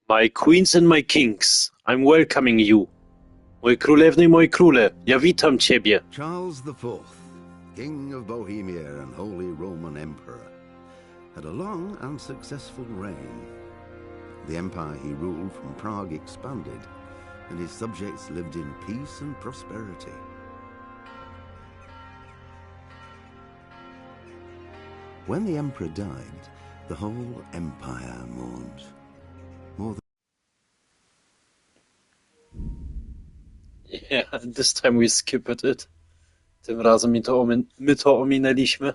My queens and my kings, I'm welcoming you. Moje królewny i moi króle, ja witam ciebie. Charles IV, King of Bohemia and Holy Roman Emperor, had a long and successful reign. The empire he ruled from Prague expanded, and his subjects lived in peace and prosperity. When the emperor died, the whole empire mourned. More than Yeah, this time we skipped it. Tym razem my to ominęliśmy.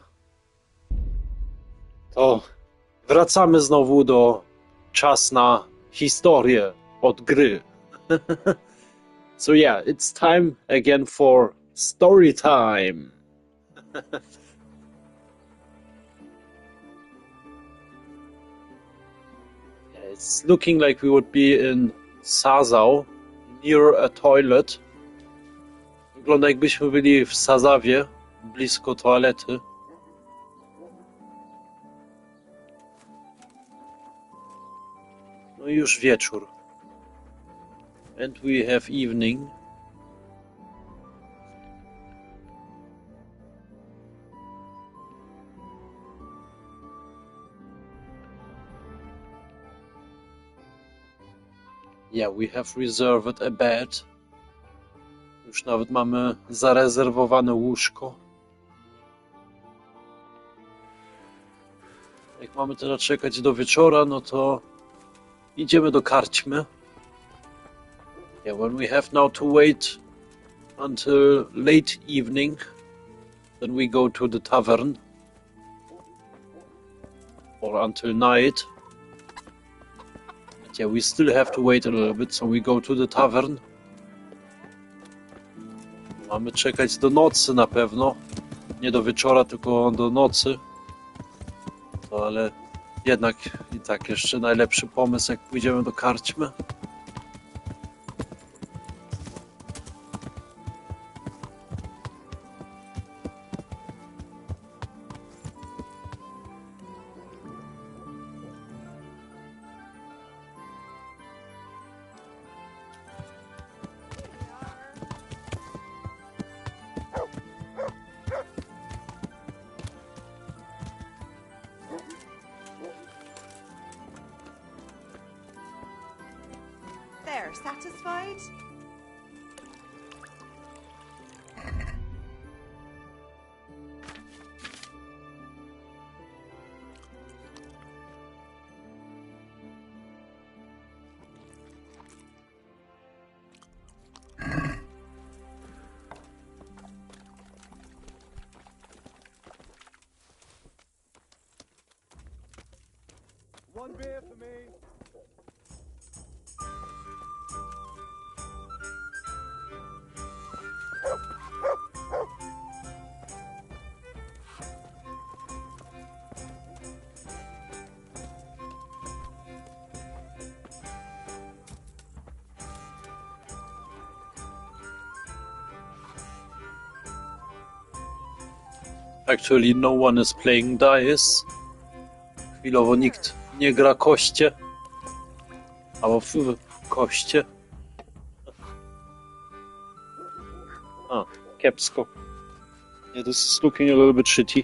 To wracamy znowu do czas na historię od gry. So yeah, it's time again for Storytime. It's looking like we would be in Sazau, near a toilet. Wygląda jakbyśmy byli w Sazawie, blisko toalety. No i już wieczór. And we have evening. Yeah, we have reserved a bed. Już nawet mamy zarezerwowane łóżko. Jak mamy teraz czekać do wieczora, no to idziemy do karczmy. Yeah, when we have now to wait until late evening, then we go to the tavern. Or until night. But yeah, we still have to wait a little bit, so we go to the tavern. Mamy czekać do nocy na pewno. Nie do wieczora, tylko do nocy. To ale jednak i tak jeszcze najlepszy pomysł, jak pójdziemy do karczmy. There, satisfied? One beer for me. Actually, no one is playing dice. Chwilowo nikt nie gra koście. Albo w koście. A, kiepsko. Yeah, this is looking a little bit shitty.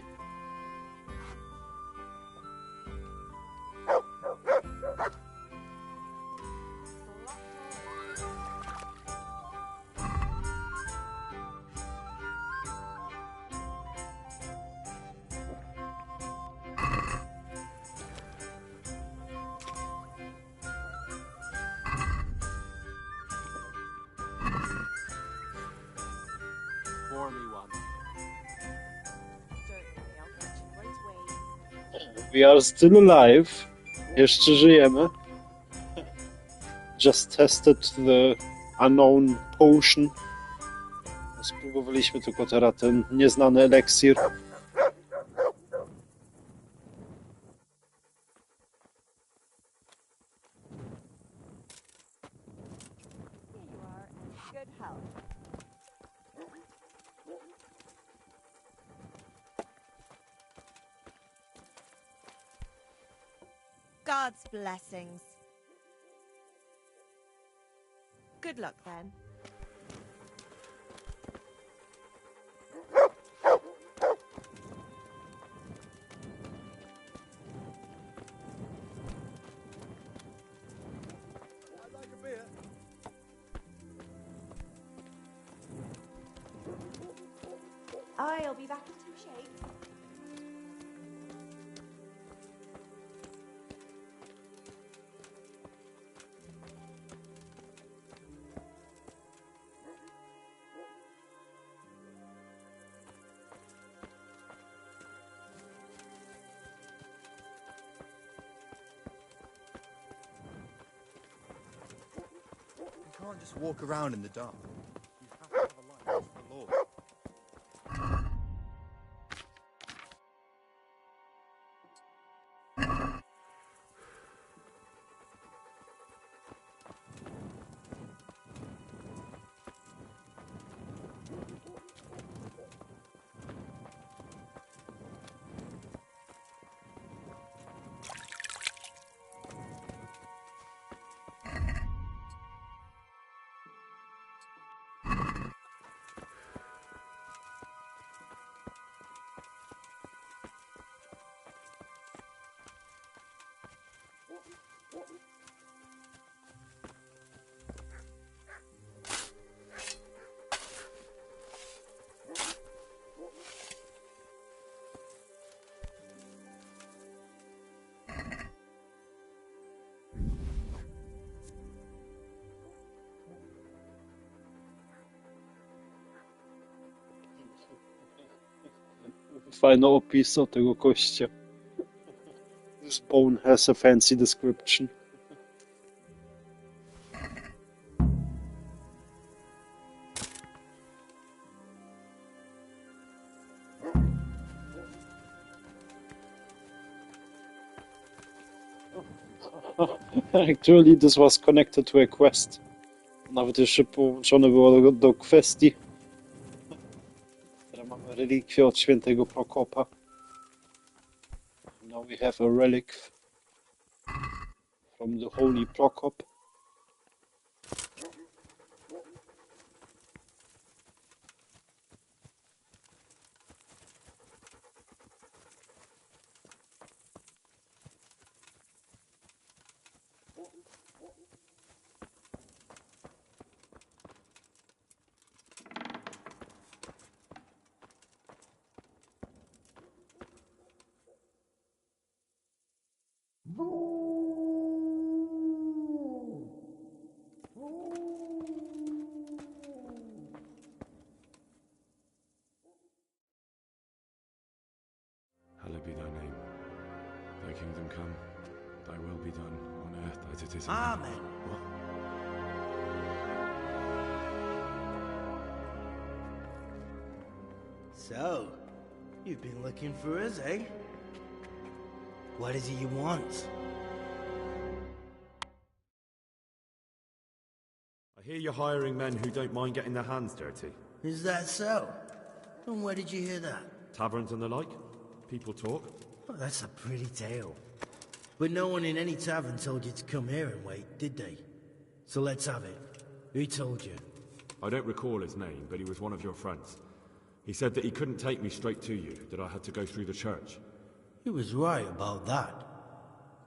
Pour me one. Certainly, I'll catch you right away. We are still alive. Jeszcze żyjemy. Just tested the unknown potion. Spróbowaliśmy tylko teraz ten nieznany eliksir. Here you are, in good health. God's blessings. Good luck then. I'd like a beer. I'll be back in two shakes. You can't just walk around in the dark. You have to have a light for the Lord. Fajny opis o tego kościa. This bone has a fancy description. Actually, this was connected to a quest. Nawet jeszcze połączone było do kwestii. Teraz mamy relikwię od świętego Prokopa. Now we have a relic from the holy Prokop. Hallowed be thy name. Thy kingdom come, thy will be done on earth as it is in Amen. heaven. What? So, you've been looking for us, eh? What is it you want? I hear you're hiring men who don't mind getting their hands dirty. Is that so? And where did you hear that? Taverns and the like. People talk. Oh, that's a pretty tale. But no one in any tavern told you to come here and wait, did they? So let's have it. Who told you? I don't recall his name, but he was one of your friends. He said that he couldn't take me straight to you, that I had to go through the church. He was right about that.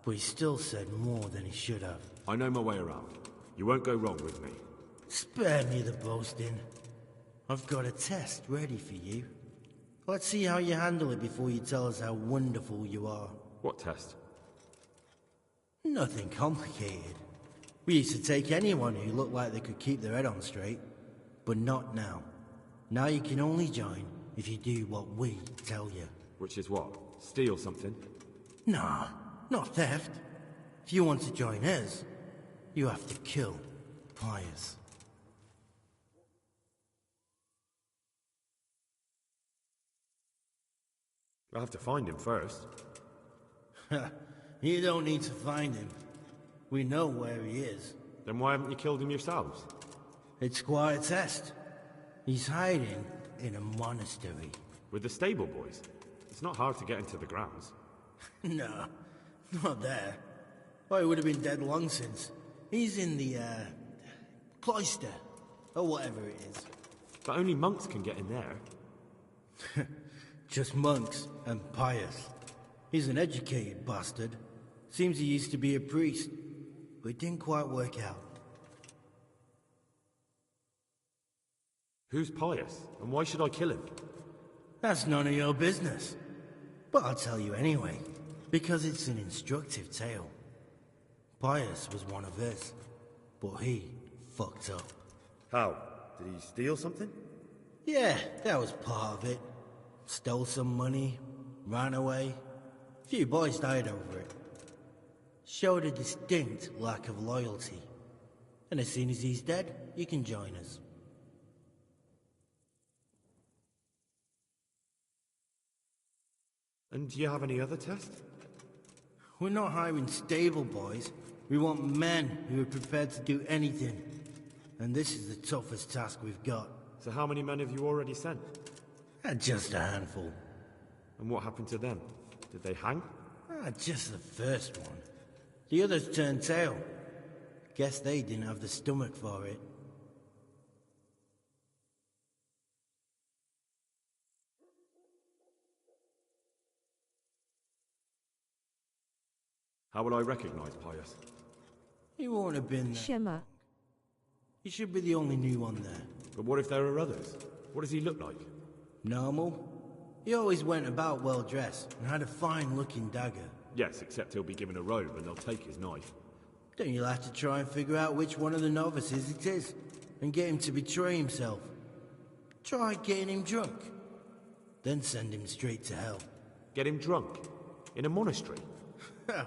But he still said more than he should have. I know my way around. You won't go wrong with me. Spare me the boasting. I've got a test ready for you. Let's see how you handle it before you tell us how wonderful you are. What test? Nothing complicated. We used to take anyone who looked like they could keep their head on straight. But not now. Now you can only join if you do what we tell you. Which is what? Steal something? Nah, not theft. If you want to join us, you have to kill Pius. I'll have to find him first. You don't need to find him. We know where he is. Then why haven't you killed him yourselves? It's quite a test. He's hiding in a monastery. With the stable boys? It's not hard to get into the grounds. No, not there. Oh, he would have been dead long since. He's in the, Cloister, or whatever it is. But only monks can get in there. Just monks and pious. He's an educated bastard. Seems he used to be a priest, but it didn't quite work out. Who's pious, and why should I kill him? That's none of your business. But I'll tell you anyway, because it's an instructive tale. Pius was one of his, but he fucked up. How? Did he steal something? Yeah, that was part of it. Stole some money, ran away. A few boys died over it. Showed a distinct lack of loyalty. And as soon as he's dead, you can join us. And do you have any other tests? We're not hiring stable boys. We want men who are prepared to do anything. And this is the toughest task we've got. So how many men have you already sent? Just a handful. And what happened to them? Did they hang? Just the first one. The others turned tail. Guess they didn't have the stomach for it. How would I recognize Pius? He won't have been there. Shimmer. He should be the only new one there. But what if there are others? What does he look like? Normal. He always went about well dressed and had a fine looking dagger. Yes, except he'll be given a robe and they'll take his knife. Then you'll have to try and figure out which one of the novices it is and get him to betray himself. Try getting him drunk. Then send him straight to hell. Get him drunk? In a monastery?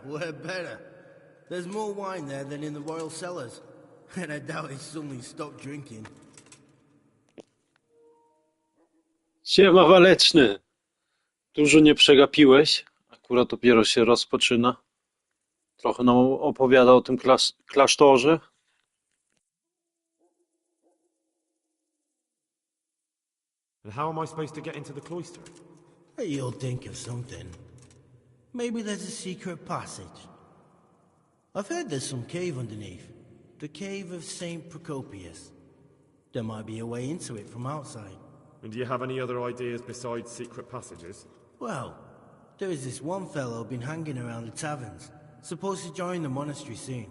We're better. There's more wine there than in the royal cellars. And I doubt he's suddenly stopped drinking. Siema Waleczny. Dużo nie przegapiłeś. Akurat dopiero się rozpoczyna. Trochę nam opowiada o tym klasztorze. And how am I supposed to get into the cloister? You'll think of something. Maybe there's a secret passage. I've heard there's some cave underneath. The cave of St. Procopius. There might be a way into it from outside. And do you have any other ideas besides secret passages? Well, there is this one fellow been hanging around the taverns. Supposed to join the monastery soon.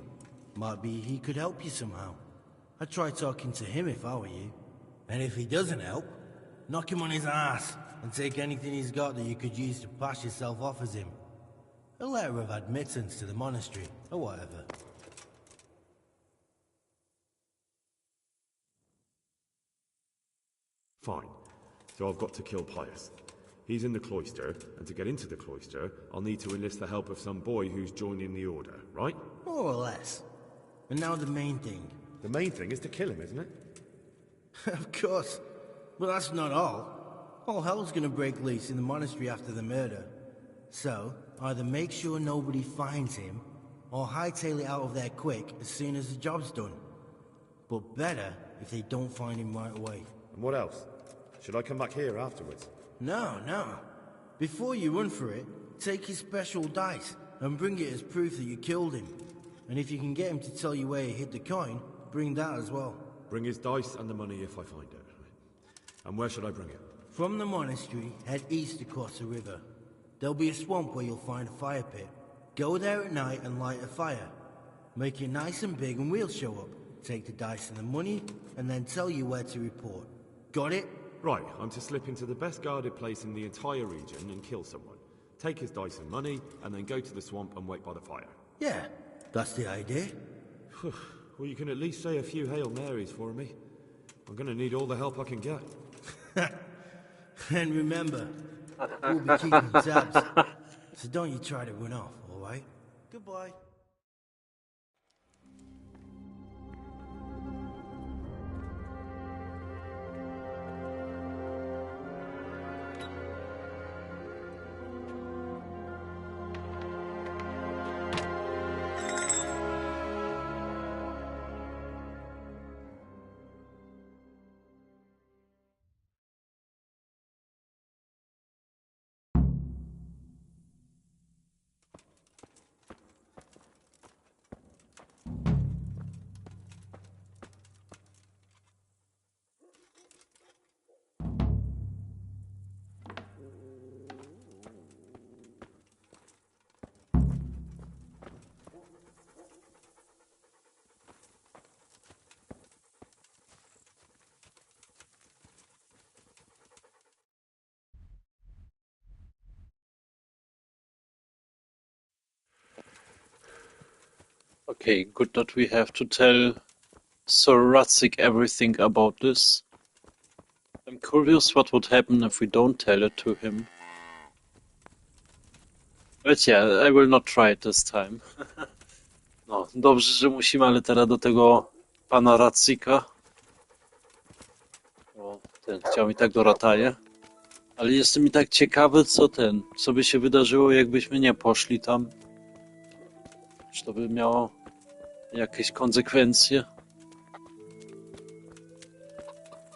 Might be he could help you somehow. I'd try talking to him if I were you. And if he doesn't help, knock him on his ass and take anything he's got that you could use to pass yourself off as him. A letter of admittance to the monastery, or whatever. Fine. So I've got to kill Pius. He's in the cloister, and to get into the cloister, I'll need to enlist the help of some boy who's joining the order, right? More or less. And now the main thing. The main thing is to kill him, isn't it? Of course. But that's not all. All hell's gonna break loose in the monastery after the murder. So, either make sure nobody finds him, or hightail it out of there quick as soon as the job's done. But better if they don't find him right away. And what else? Should I come back here afterwards? No. Before you run for it, take his special dice and bring it as proof that you killed him. And if you can get him to tell you where he hid the coin, bring that as well. Bring his dice and the money if I find it. And where should I bring it? From the monastery, head east across the river. There'll be a swamp where you'll find a fire pit. Go there at night and light a fire. Make it nice and big and we'll show up. Take the dice and the money, and then tell you where to report. Got it? Right, I'm to slip into the best guarded place in the entire region and kill someone. Take his dice and money, and then go to the swamp and wait by the fire. Yeah, that's the idea. Well, you can at least say a few Hail Marys for me. I'm gonna need all the help I can get. And remember, we'll be keeping tabs. So don't you try to run off, alright? Goodbye. Okay, good that we have to tell Sir Rudzik everything about this. I'm curious what would happen if we don't tell it to him. But yeah, I will not try it this time. No, dobrze, że musimy, ale teraz do tego pana Rudzika. O, ten chciał mi tak do rataje. Ale jestem i tak ciekawy, co by się wydarzyło, jakbyśmy nie poszli tam. Czy to by miało jakieś konsekwencje?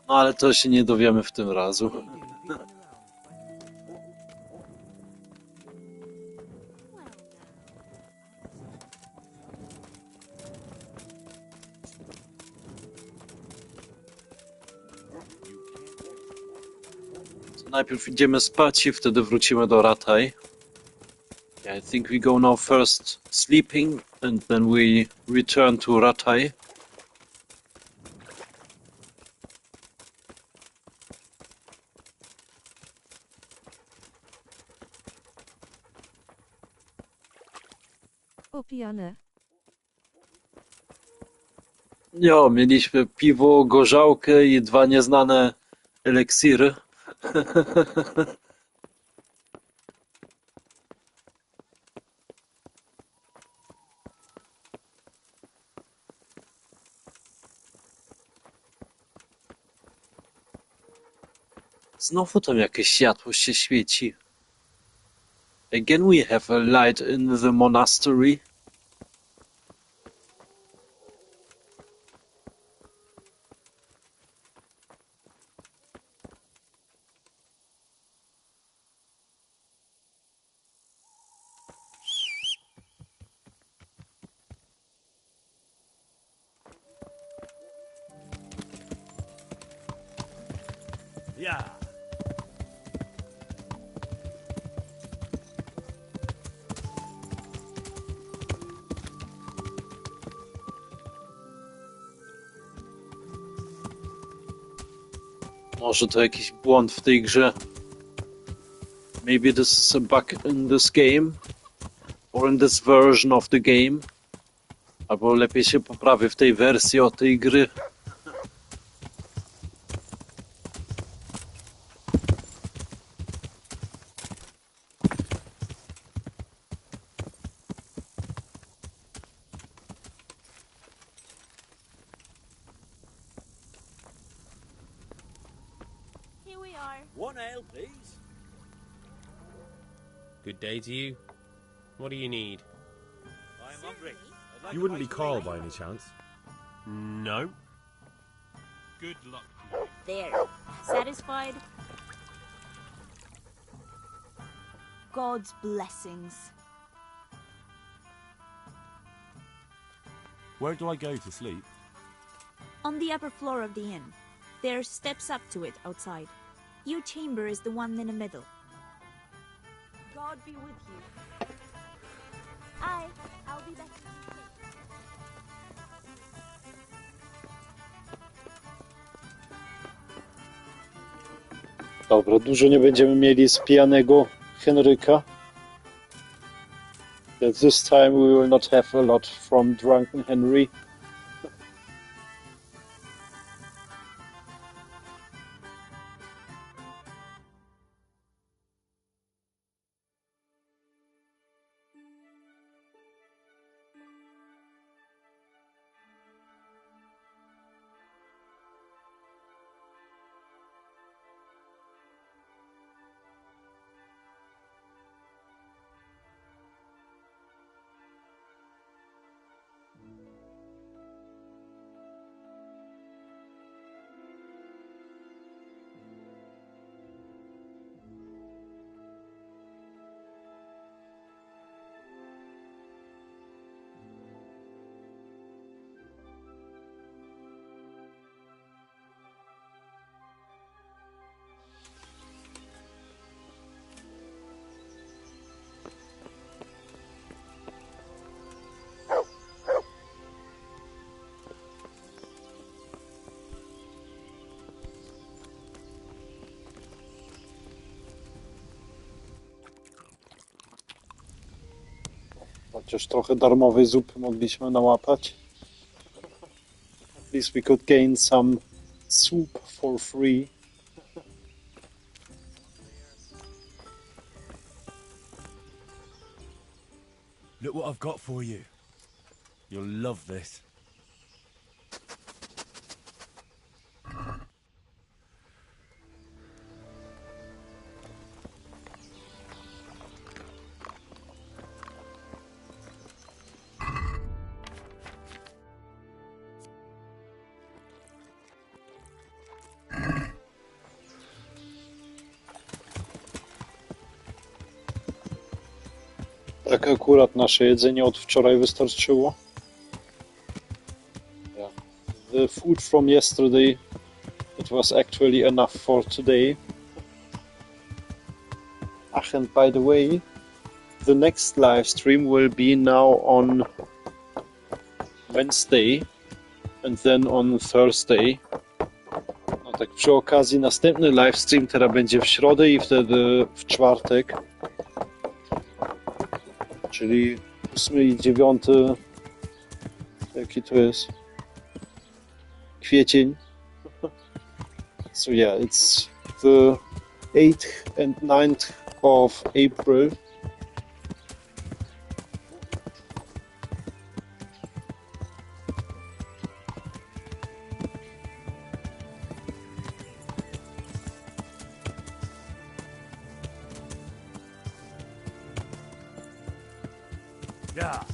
No ale to się nie dowiemy w tym razu. To najpierw idziemy spać i wtedy wrócimy do Rataj. Yeah, I think we go now first sleeping and then we return to Rataj. Opijane. Jo, mieliśmy piwo, gorzałkę i 2 nieznane eliksiry. Znowu tam jakieś światło się świeci. Again we have a light in the monastery. Yeah. Może to jakiś błąd w tej grze. Maybe this is a bug in this game. Or in this version of the game. Albo lepiej się poprawi w tej wersji o tej gry. Here we are. One ale, please. Good day to you. What do you need? I'm hungry. I'd like You a wouldn't be bite to Carl eat. by any chance? No. Good luck to you. There. Satisfied? God's blessings. Where do I go to sleep? On the upper floor of the inn. There's steps up to it outside. Your chamber is the one in the middle. God be with you. I'll be back. Dobra, dużo nie będziemy mieli z pijanego Henryka. That this time we will not have a lot from drunken Henry. Chociaż trochę darmowej zupy mogliśmy nałapać. At least we could gain some soup for free. Look what I've got for you. You'll love this. Tak akurat nasze jedzenie od wczoraj wystarczyło. Yeah. The food from yesterday, it was actually enough for today. Ach, and by the way, the next live stream will be now on Wednesday and then on Thursday. No tak przy okazji następny live stream teraz będzie w środę i wtedy w czwartek. Czyli 8 i 9, jaki to jest? Kwiecień. So yeah, it's the 8th and 9th of April. Yeah.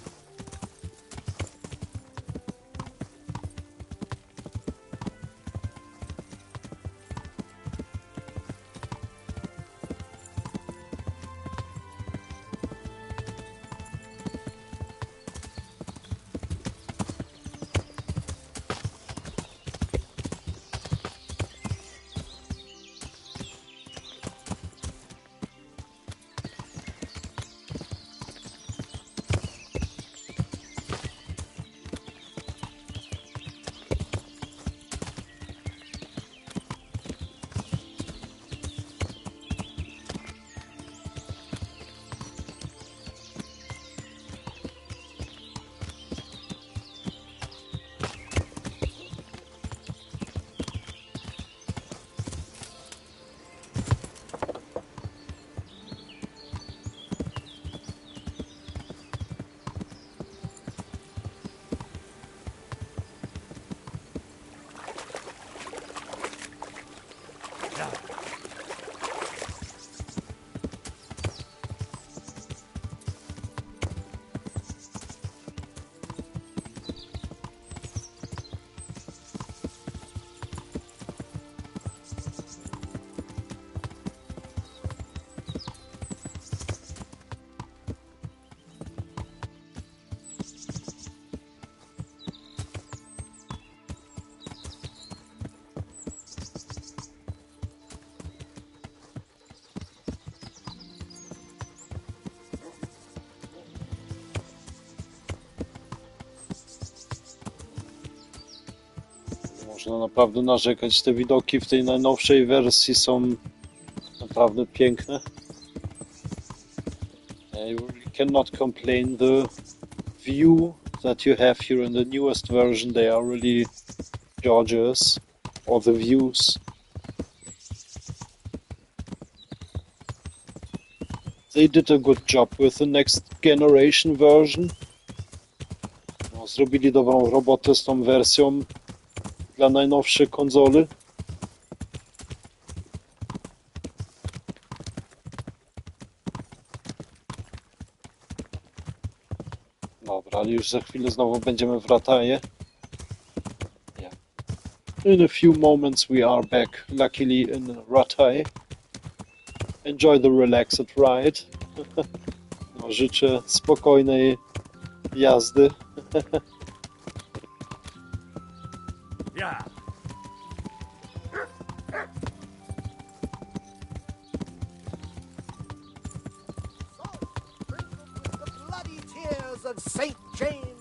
Można naprawdę narzekać, te widoki w tej najnowszej wersji są naprawdę piękne. You really cannot complain. The view that you have here in the newest version, they are really gorgeous. Or the views. They did a good job with the next generation version. No, zrobili dobrą robotę z tą wersją dla najnowszej konsoli. Dobra, ale już za chwilę znowu będziemy w Rataje. Yeah. In a few moments we are back, luckily in Rataj. Enjoy the relaxed ride. No, życzę spokojnej jazdy. Yeah. The bloody tears of Saint James.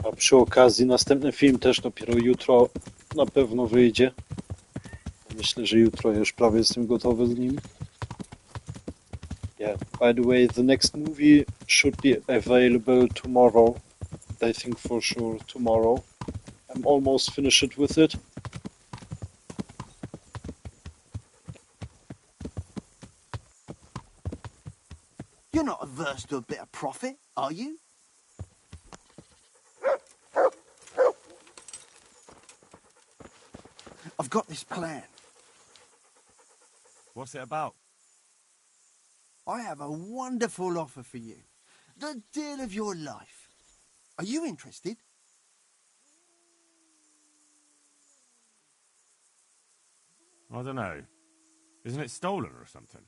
A przy okazji następny film też dopiero jutro na pewno wyjdzie. Myślę, że jutro już prawie jestem gotowy z nim. Yeah, by the way, the next movie should be available tomorrow. I think for sure tomorrow. I'm almost finished with it. You're not averse to a bit of profit, are you? I've got this plan. What's it about? I have a wonderful offer for you. The deal of your life. Are you interested? I don't know. Isn't it stolen or something?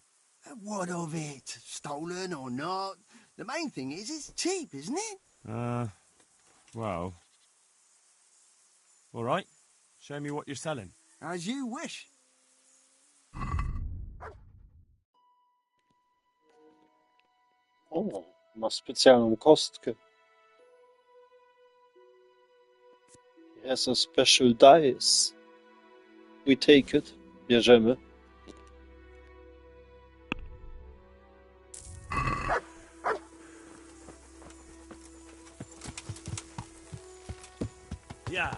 What of it? Stolen or not? The main thing is it's cheap, isn't it? Well. All right. Show me what you're selling. As you wish. O, ma specjalną kostkę. Yes, a special dice. We take it. Bierzemy. Yeah.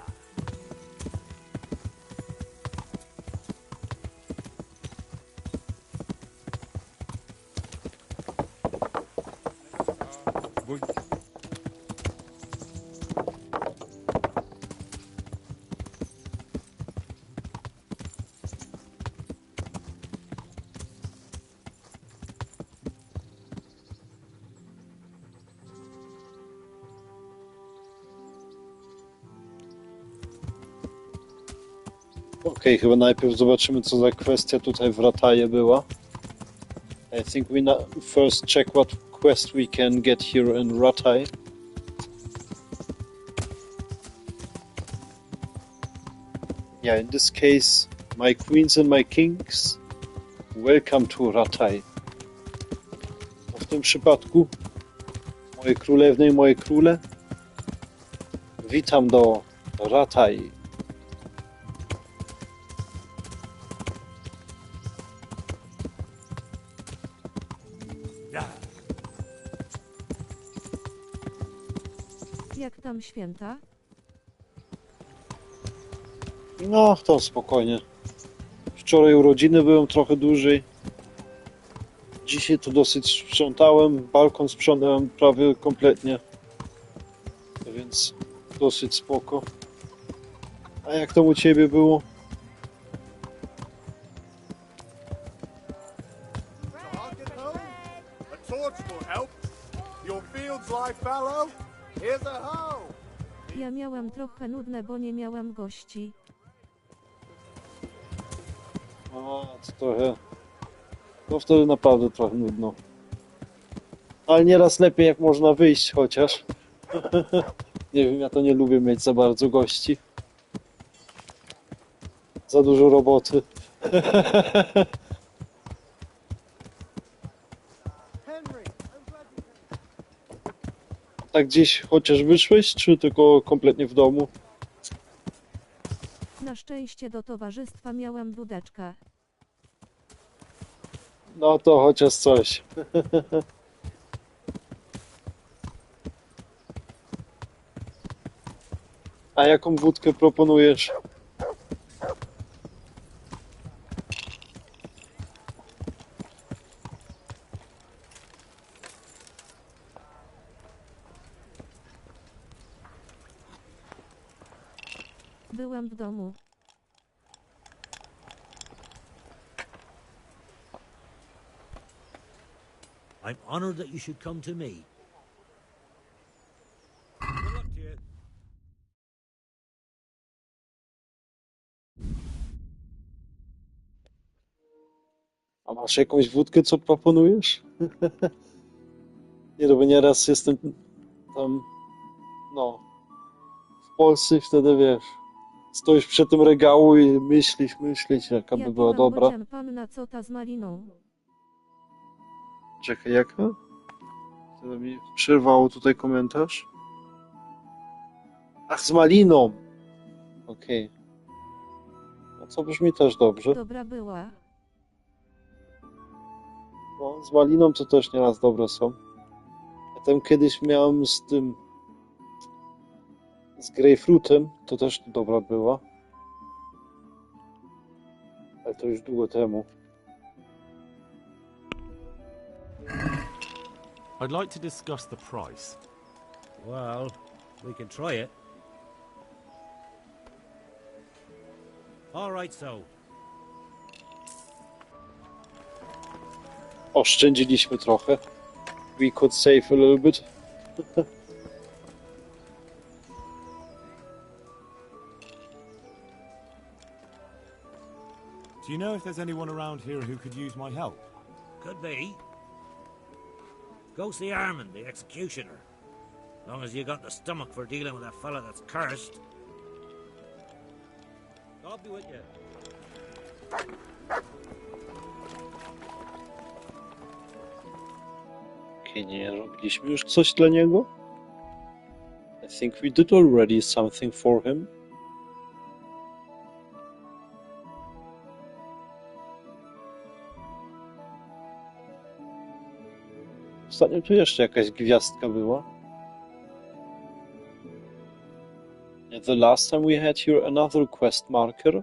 Okej, chyba najpierw zobaczymy, co za kwestia tutaj w Rataje była. I think we first check what quest we can get here in Rataj. Yeah, in this case, my queens and my kings, welcome to Rataj. A w tym przypadku, moje królewny i moje króle, witam do Rataj. Jak tam święta? No, to spokojnie. Wczoraj urodziny byłem trochę dłużej. Dzisiaj to dosyć sprzątałem. Balkon sprzątałem prawie kompletnie. Więc dosyć spoko. A jak tam u ciebie było? A torch will help. Your fields lie fallow. Here's a hoe. Ja miałam trochę nudne, bo nie miałam gości. A, to trochę... No wtedy naprawdę trochę nudno. Ale nieraz lepiej, jak można wyjść chociaż. Nie wiem, ja to nie lubię mieć za bardzo gości. Za dużo roboty. Tak gdzieś chociaż wyszłeś, czy tylko kompletnie w domu? Na szczęście do towarzystwa miałam dudeczkę. No to chociaż coś. A jaką wódkę proponujesz? Byłam w domu. I'm honored that you should come to me. Masz jakąś wódkę, co proponujesz? Nie, no bo nieraz jestem tam, no, w Polsce i wtedy wiesz, stoisz przy tym regału i myślisz, jaka by była dobra. Panna cota z maliną. Czekaj, jaka? To mi przerwało tutaj komentarz. Ach, z maliną! Okej. No co brzmi też dobrze. Dobra była. No, z maliną to też nieraz dobre są. Ja tam kiedyś miałem z tym... z grejpfrutem, to też dobra była. Ale to już długo temu. I'd like to discuss the price. Well, we can try it. All right, so. Oszczędziliśmy trochę. We could save a little bit. Do you know if there's anyone around here who could use my help? Could be. Go see Armand, the executioner. Long as you got the stomach for dealing with a fella that's cursed. God be with you. Okej, nie robiliśmy już coś dla niego? I think we did already something for him. Ostatnio tu jeszcze jakaś gwiazdka była. Yeah, the last time we had here another quest marker.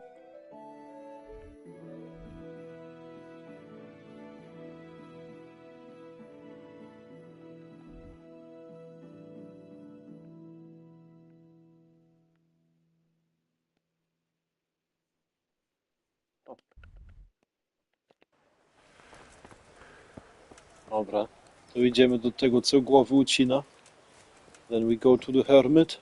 Dobra, to idziemy do tego, co głowy ucina. Then we go to the hermit.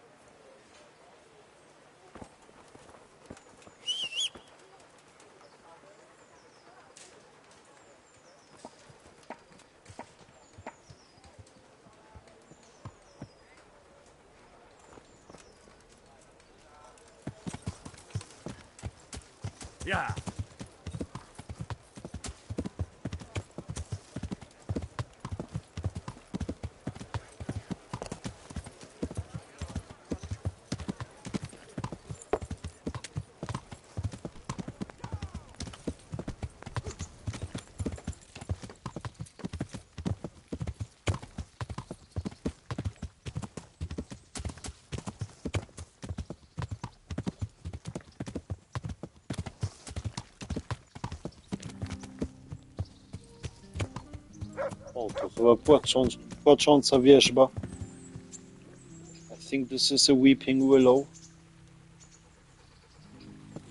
Yeah. O, to chyba płacząca wierzba. I think this is a weeping willow.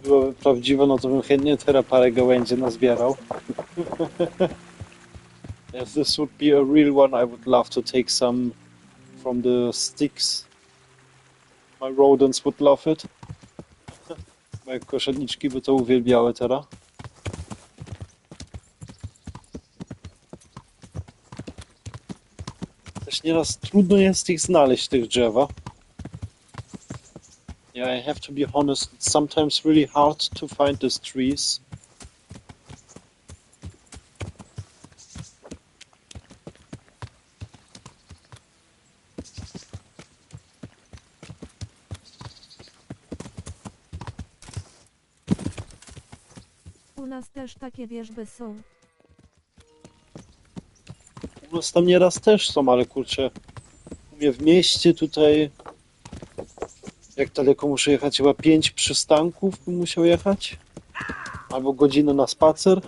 Byłaby prawdziwa, no to bym chętnie teraz parę gałęzi nazbierał. If this would be a real one, I would love to take some from the sticks. My rodents would love it. Moje koszeniczki by to uwielbiały teraz. Też nieraz trudno jest ich znaleźć, tych drzewa. Yeah, I have to be honest, it's sometimes really hard to find these trees. U nas też takie wierzby są. U nas tam nieraz też są, ale kurczę, u mnie w mieście tutaj, jak daleko muszę jechać? Chyba 5 przystanków bym musiał jechać. Albo godzinę na spacer.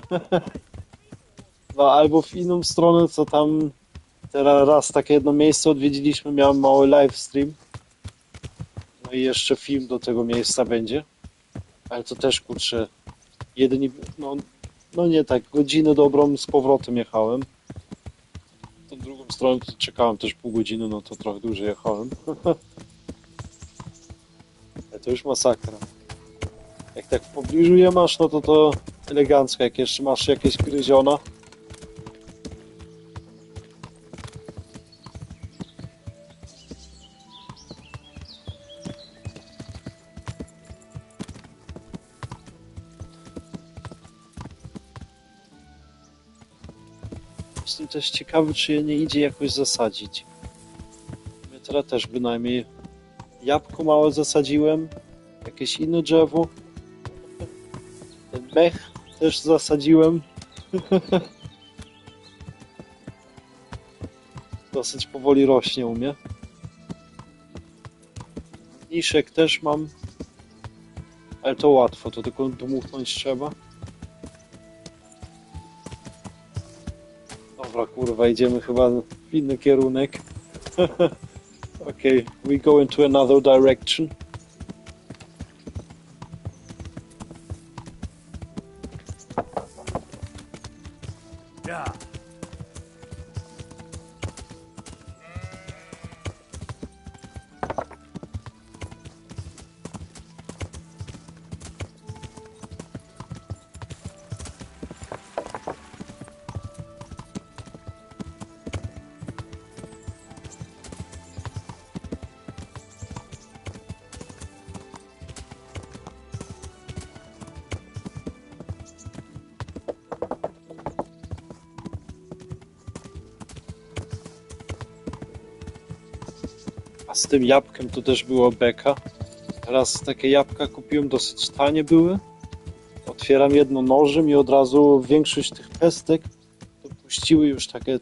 No, albo w inną stronę, co tam teraz raz takie jedno miejsce odwiedziliśmy, miałem mały livestream. No i jeszcze film do tego miejsca będzie. Ale to też kurczę, no nie tak, godzinę dobrą z powrotem jechałem. Tą drugą stronę to czekałem też pół godziny, no to trochę dłużej jechałem. Ale to już masakra. Jak tak w pobliżu je masz, no to elegancko. Jak jeszcze masz jakieś gryziona, Jestem też ciekawy, czy je nie idzie jakoś zasadzić. Ja teraz też bynajmniej jabłko małe zasadziłem, jakieś inne drzewo. Ten mech też zasadziłem. Dosyć powoli rośnie u mnie. Niszek też mam. Ale to łatwo, to tylko dmuchnąć trzeba. Dobra, kurwa, idziemy chyba w inny kierunek. Okay, we go into another direction. Yeah. A z tym jabłkiem to też było beka. Raz takie jabłka kupiłem, dosyć tanie były. Otwieram jedno nożem i od razu większość tych pestek to puściły już takie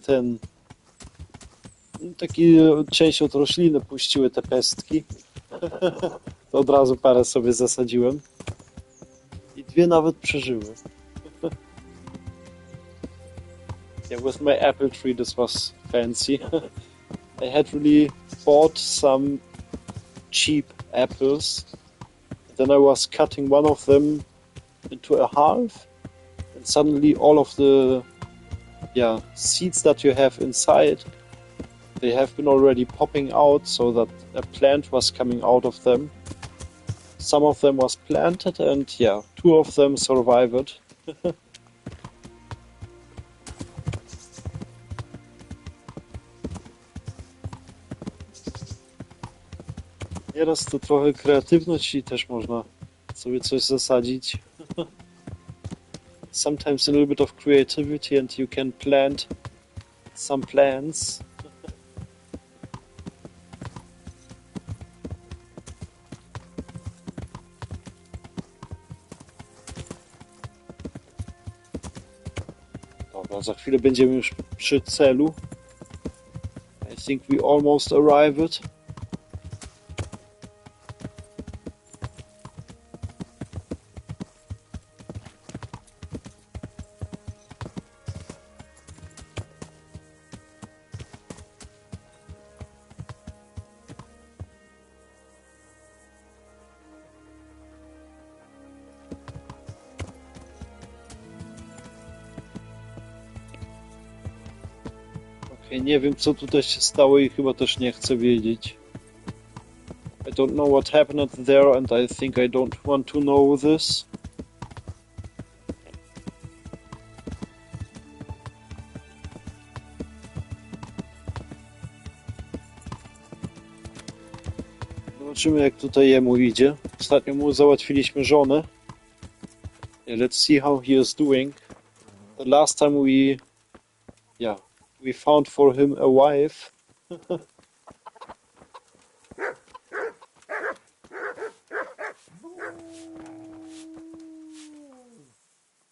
taki część od rośliny puściły te pestki. To od razu parę sobie zasadziłem. I 2 nawet przeżyły. Yeah, with my apple tree this was fancy. I had really bought some cheap apples. Then I was cutting one of them into a half, and suddenly all of the seeds that you have inside, they have been already popping out, so that a plant was coming out of them. Some of them was planted, and 2 of them survived. Nieraz to trochę kreatywność i też można sobie coś zasadzić. Sometimes a little bit of creativity and you can plant some plants. Dobra, za chwilę będziemy już przy celu. I think we almost arrived. Nie wiem, co tutaj się stało i chyba też nie chcę wiedzieć. I don't know what happened there and I think I don't want to know this. Zobaczymy, jak tutaj jemu idzie. Ostatnio mu załatwiliśmy żonę. Let's see how he is doing. The last time we found for him a wife.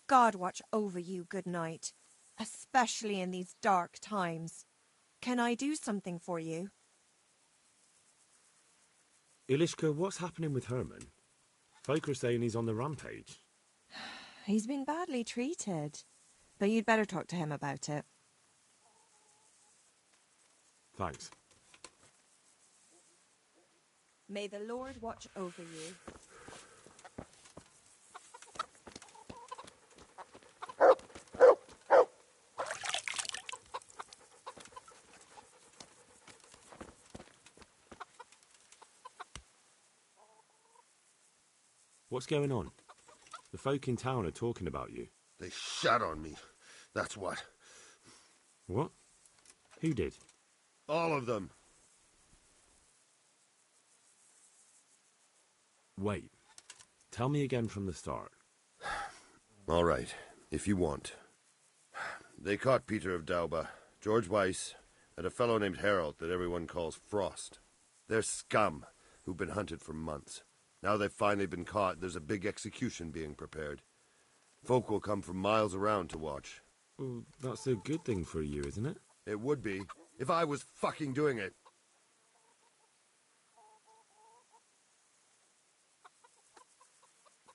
God watch over you, good night, especially in these dark times. Can I do something for you? Ilishka, what's happening with Herman? Folk are saying he's on the rampage. He's been badly treated, but you'd better talk to him about it. Thanks. May the Lord watch over you. What's going on? The folk in town are talking about you. They shat on me, that's what. What? Who did? All of them. Wait. Tell me again from the start. All right, if you want. They caught Peter of Dauba, George Weiss, and a fellow named Harold that everyone calls Frost. They're scum who've been hunted for months. Now they've finally been caught, there's a big execution being prepared. Folk will come from miles around to watch. Well, that's a good thing for you, isn't it? It would be, if I was fucking doing it.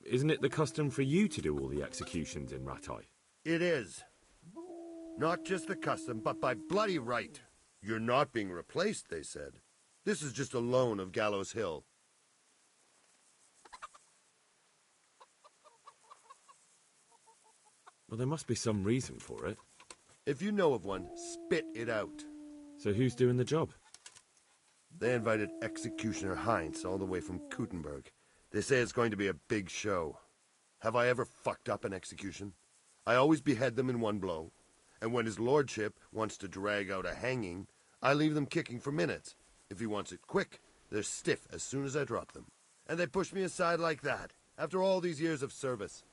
Isn't it the custom for you to do all the executions in Rattay? It is. Not just the custom, but by bloody right. You're not being replaced, they said. This is just a loan of Gallows Hill. Well, there must be some reason for it. If you know of one, spit it out. So who's doing the job? They invited Executioner Heinz all the way from Kuttenberg. They say it's going to be a big show. Have I ever fucked up an execution? I always behead them in one blow. And when his lordship wants to drag out a hanging, I leave them kicking for minutes. If he wants it quick, they're stiff as soon as I drop them. And they push me aside like that, after all these years of service.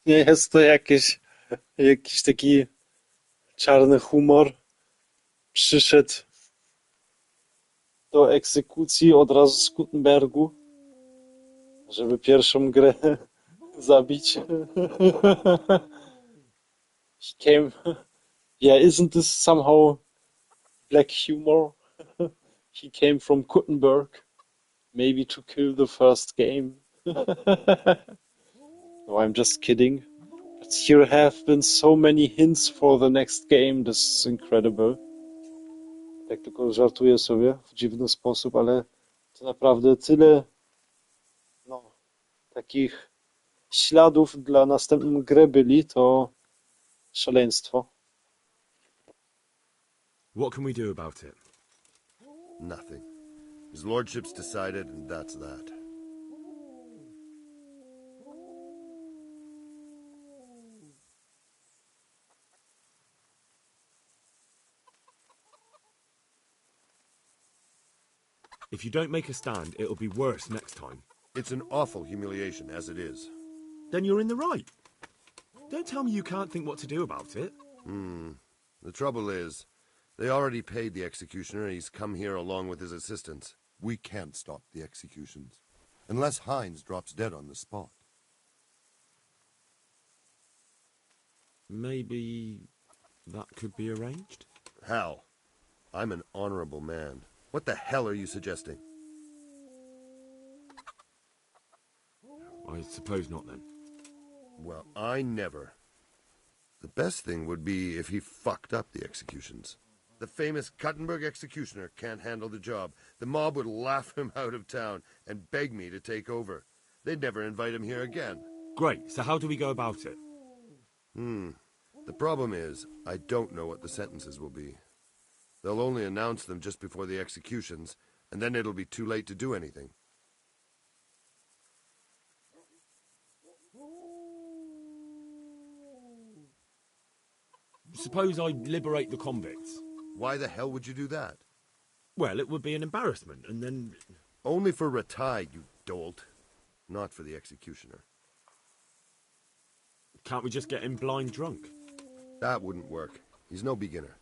Nie jest to jakiś taki czarny humor. Przyszedł do egzekucji od razu z Kuttenbergu, żeby pierwszą grę zabić. He came... Yeah, isn't this somehow black humor? He came from Kuttenberg, maybe to kill the first game. No, I'm just kidding. But here have been so many hints for the next game. This is incredible. Tak tylko żartuję sobie w dziwny sposób, ale to naprawdę tyle takich śladów dla następnej gry byli, to szaleństwo. What can we do about it? Nothing. His lordship's decided, and that's that. If you don't make a stand, it'll be worse next time. It's an awful humiliation, as it is. Then you're in the right. Don't tell me you can't think what to do about it. The trouble is, they already paid the executioner and he's come here along with his assistants. We can't stop the executions, unless Heinz drops dead on the spot. Maybe that could be arranged? How? I'm an honorable man. What the hell are you suggesting? I suppose not, then. Well, I never. The best thing would be if he fucked up the executions. The famous Kuttenberg executioner can't handle the job. The mob would laugh him out of town and beg me to take over. They'd never invite him here again. Great, so how do we go about it? The problem is, I don't know what the sentences will be. They'll only announce them just before the executions, and then it'll be too late to do anything. Suppose I liberate the convicts. Why the hell would you do that? Well, it would be an embarrassment, and then... Only for Rattay, you dolt. Not for the executioner. Can't we just get him blind drunk? That wouldn't work. He's no beginner.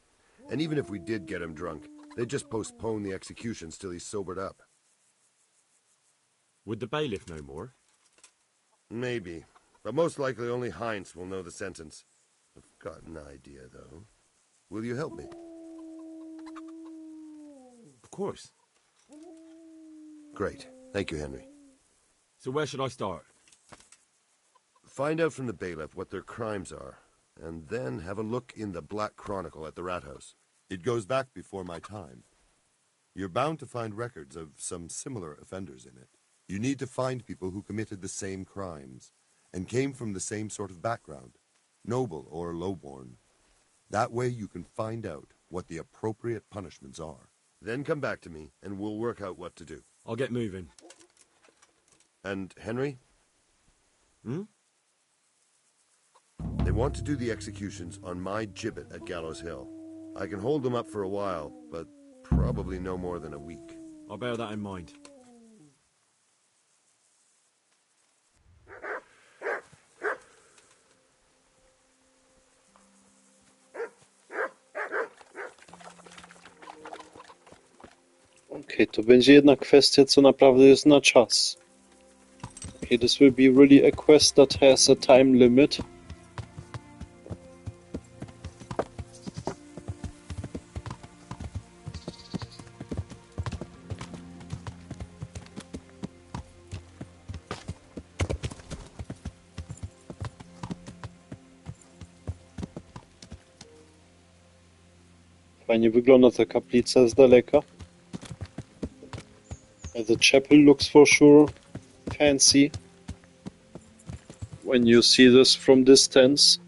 And even if we did get him drunk, they'd just postpone the executions till he's sobered up. Would the bailiff know more? Maybe. But most likely only Heinz will know the sentence. I've got an idea, though. Will you help me? Of course. Great. Thank you, Henry. So where should I start? Find out from the bailiff what their crimes are, and then have a look in the Black Chronicle at the Rat House. It goes back before my time. You're bound to find records of some similar offenders in it. You need to find people who committed the same crimes and came from the same sort of background, noble or lowborn. That way you can find out what the appropriate punishments are. Then come back to me, and we'll work out what to do. I'll get moving. And Henry? Hmm? They want to do the executions on my gibbet at Gallows Hill. I can hold them up for a while, but probably no more than a week. I'll bear that in mind. Okej, to będzie jedna kwestia, co naprawdę jest na czas. Okay, this will be really a quest that has a time limit. Fajnie wygląda ta kaplica z daleka. The chapel looks for sure fancy when you see this from distance.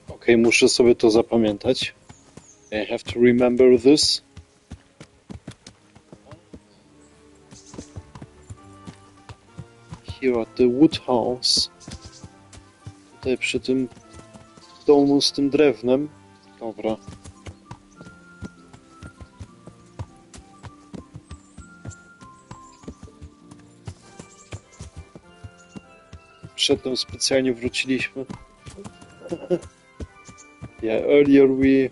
Okay, muszę sobie to zapamiętać. I have to remember this. Here at the wood house. Tutaj przy tym domu z tym drewnem. Dobra. Przedtem specjalnie wróciliśmy. Yeah, earlier we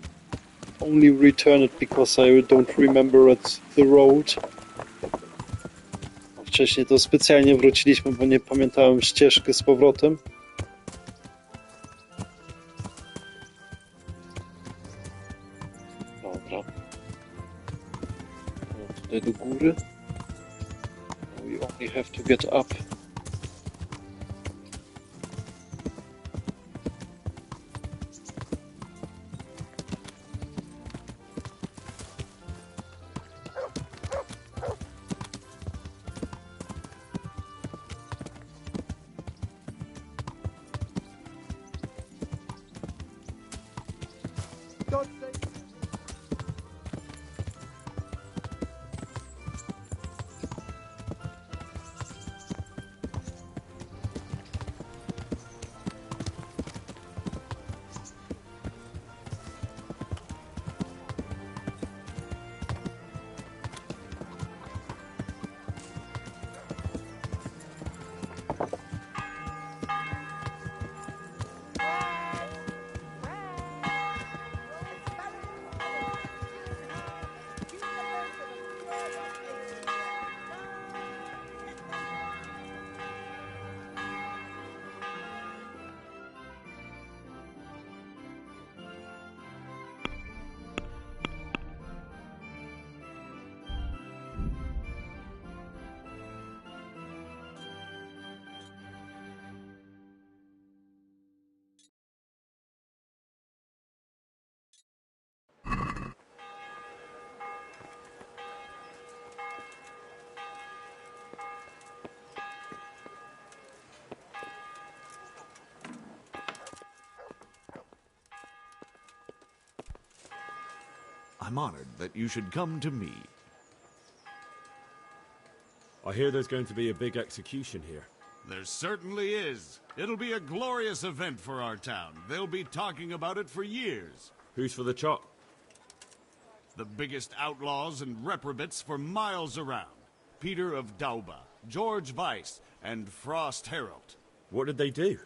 only return it because I don't remember it, the road. Wcześniej to specjalnie wróciliśmy, bo nie pamiętałem ścieżki z powrotem. Dobra. No, tutaj do góry. We only have to get up. I'm honored that you should come to me. I hear there's going to be a big execution here. There certainly is. It'll be a glorious event for our town. They'll be talking about it for years. Who's for the chop? The biggest outlaws and reprobates for miles around. Peter of Dauba, George Weiss, and Frost Herald. What did they do?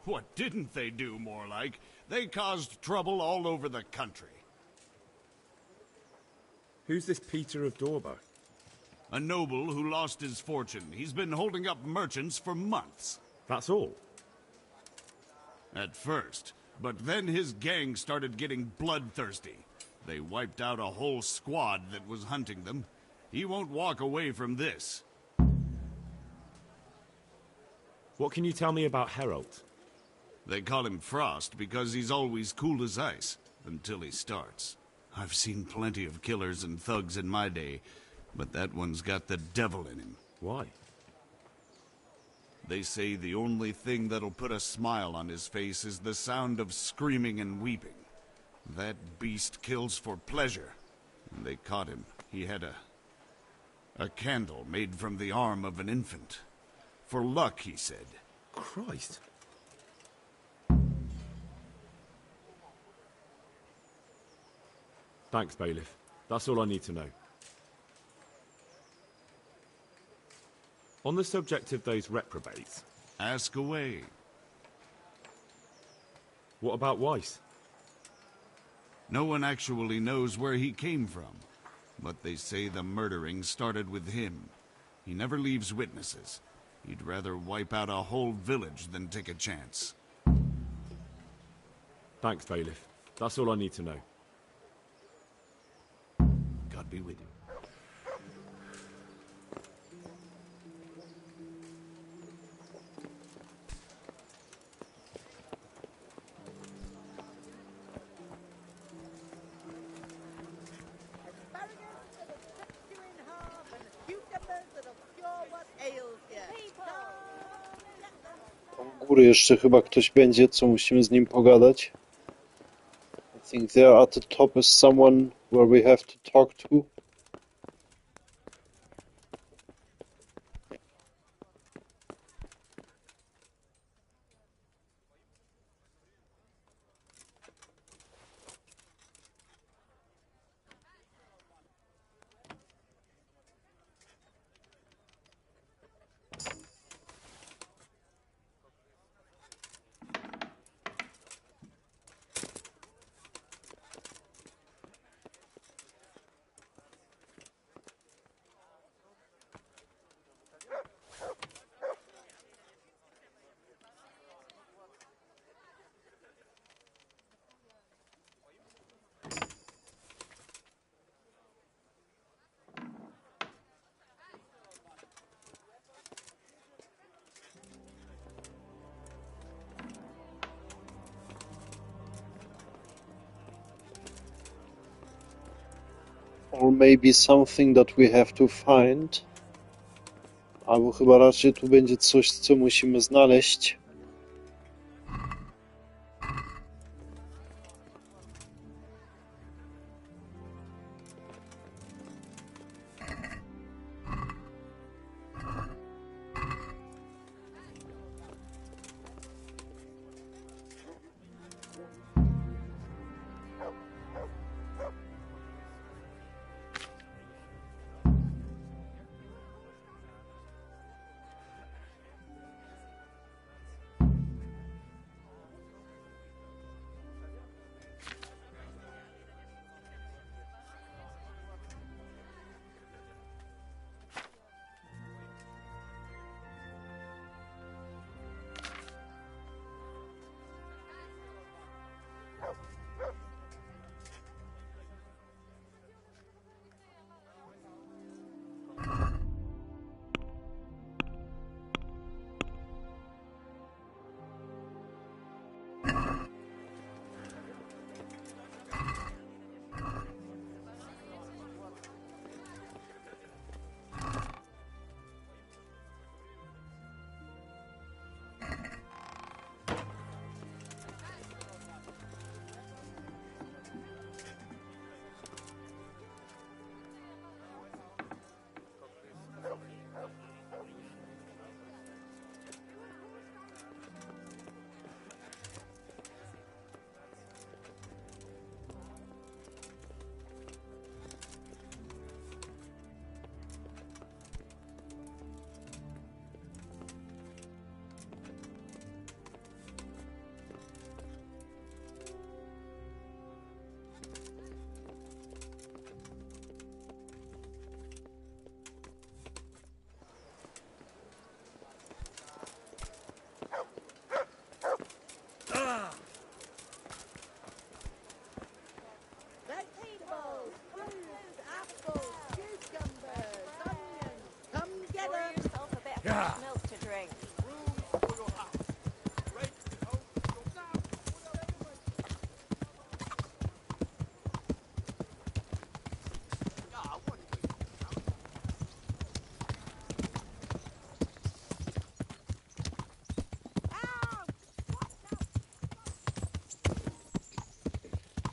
What didn't they do, more like? They caused trouble all over the country. Who's this Peter of Dauba? A noble who lost his fortune. He's been holding up merchants for months. That's all? At first. But then his gang started getting bloodthirsty. They wiped out a whole squad that was hunting them. He won't walk away from this. What can you tell me about Herald? They call him Frost because he's always cool as ice, until he starts. I've seen plenty of killers and thugs in my day, but that one's got the devil in him. Why? They say the only thing that'll put a smile on his face is the sound of screaming and weeping. That beast kills for pleasure. And they caught him. He had a candle made from the arm of an infant. For luck, he said. Christ. Thanks, Bailiff. That's all I need to know. On the subject of those reprobates... Ask away. What about Weiss? No one actually knows where he came from, but they say the murdering started with him. He never leaves witnesses. He'd rather wipe out a whole village than take a chance. Thanks, Bailiff. That's all I need to know. God be with you. U góry jeszcze chyba ktoś będzie, co musimy z nim pogadać. I think there at the top is someone where we have to talk to. Or maybe something that we have to find. Albo chyba raczej tu będzie coś, co musimy znaleźć.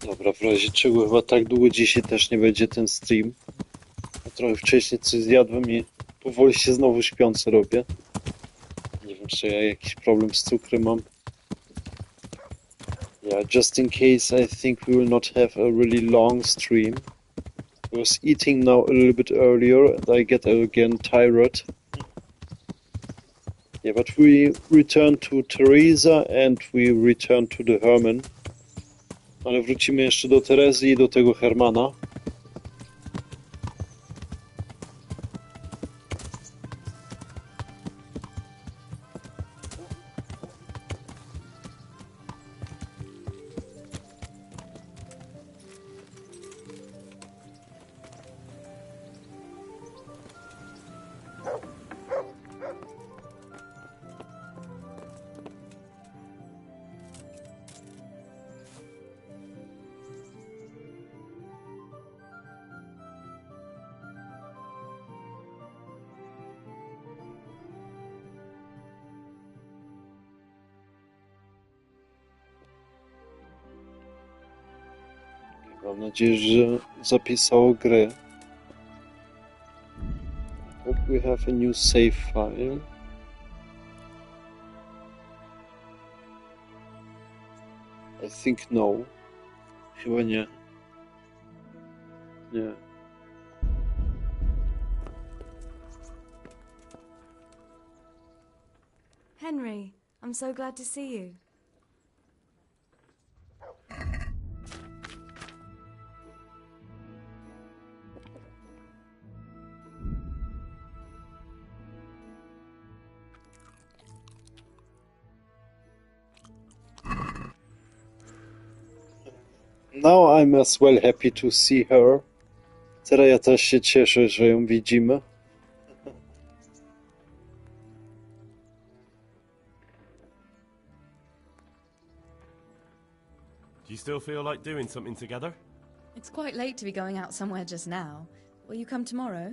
Dobra, w razie czego chyba tak długo dzisiaj też nie będzie ten stream. Ja trochę wcześniej coś zjadłem i powoli się znowu śpiący robię. Nie wiem, czy ja jakiś problem z cukrem mam. Yeah, just in case, I think we will not have a really long stream. I was eating now a little bit earlier and I get again tired. Yeah, but we return to Teresa and we return to the Herman. Ale wrócimy jeszcze do Terezy i do tego Hermana. Mam nadzieję, że zapisało grę. Hope we have a new save file. I think no. Chyba nie. Nie. Henry, I'm so glad to see you. Now I'm as well happy to see her. Teraz ja też się cieszę, że ją widzimy. Do you still feel like doing something together? It's quite late to be going out somewhere just now. Will you come tomorrow?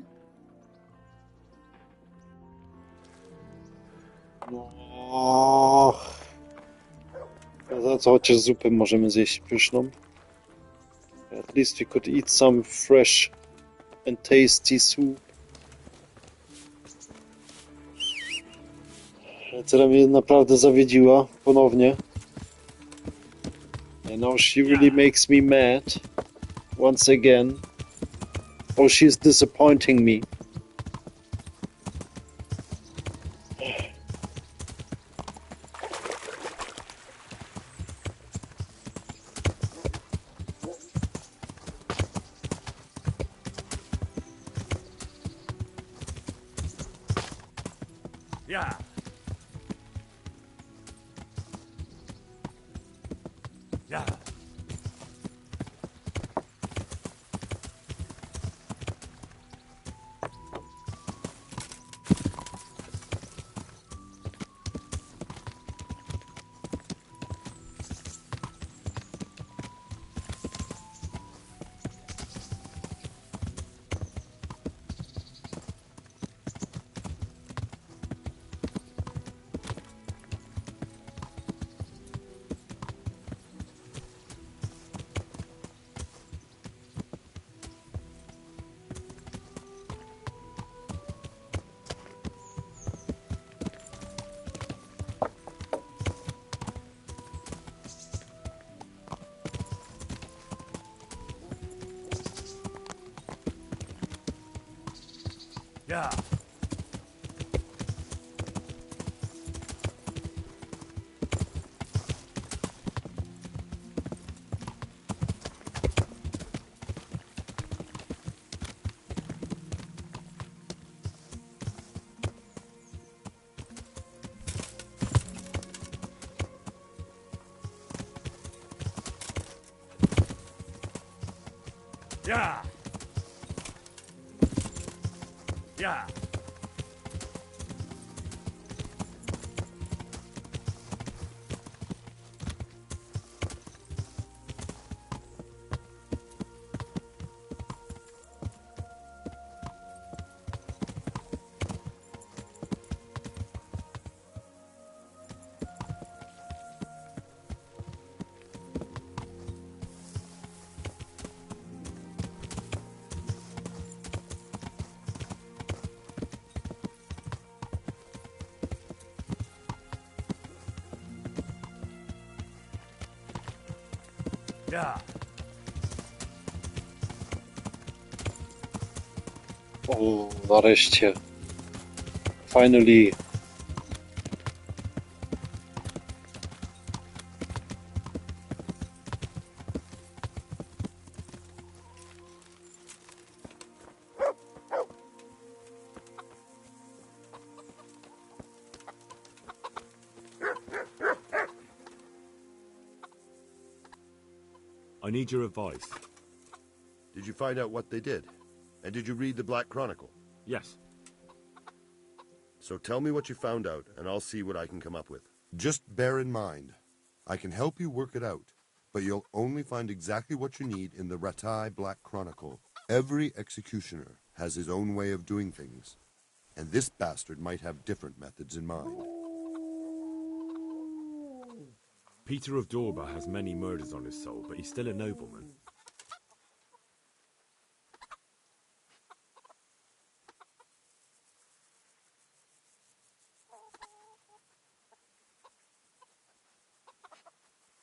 No, za co chociaż zupę możemy zjeść pyszną. At least we could eat some fresh and tasty soup. Teraz mnie naprawdę zawiedziła ponownie. And now she really makes me mad. Once again. Oh, she's disappointing me. Yeah. Yeah. Yeah. Yeah. Yeah. O, nareszcie. Finally. I need your advice. Did you find out what they did? And did you read the Black Chronicle? Yes. So tell me what you found out, and I'll see what I can come up with. Just bear in mind, I can help you work it out, but you'll only find exactly what you need in the Ratai Black Chronicle. Every executioner has his own way of doing things, and this bastard might have different methods in mind. Peter of Dorba has many murders on his soul, but he's still a nobleman.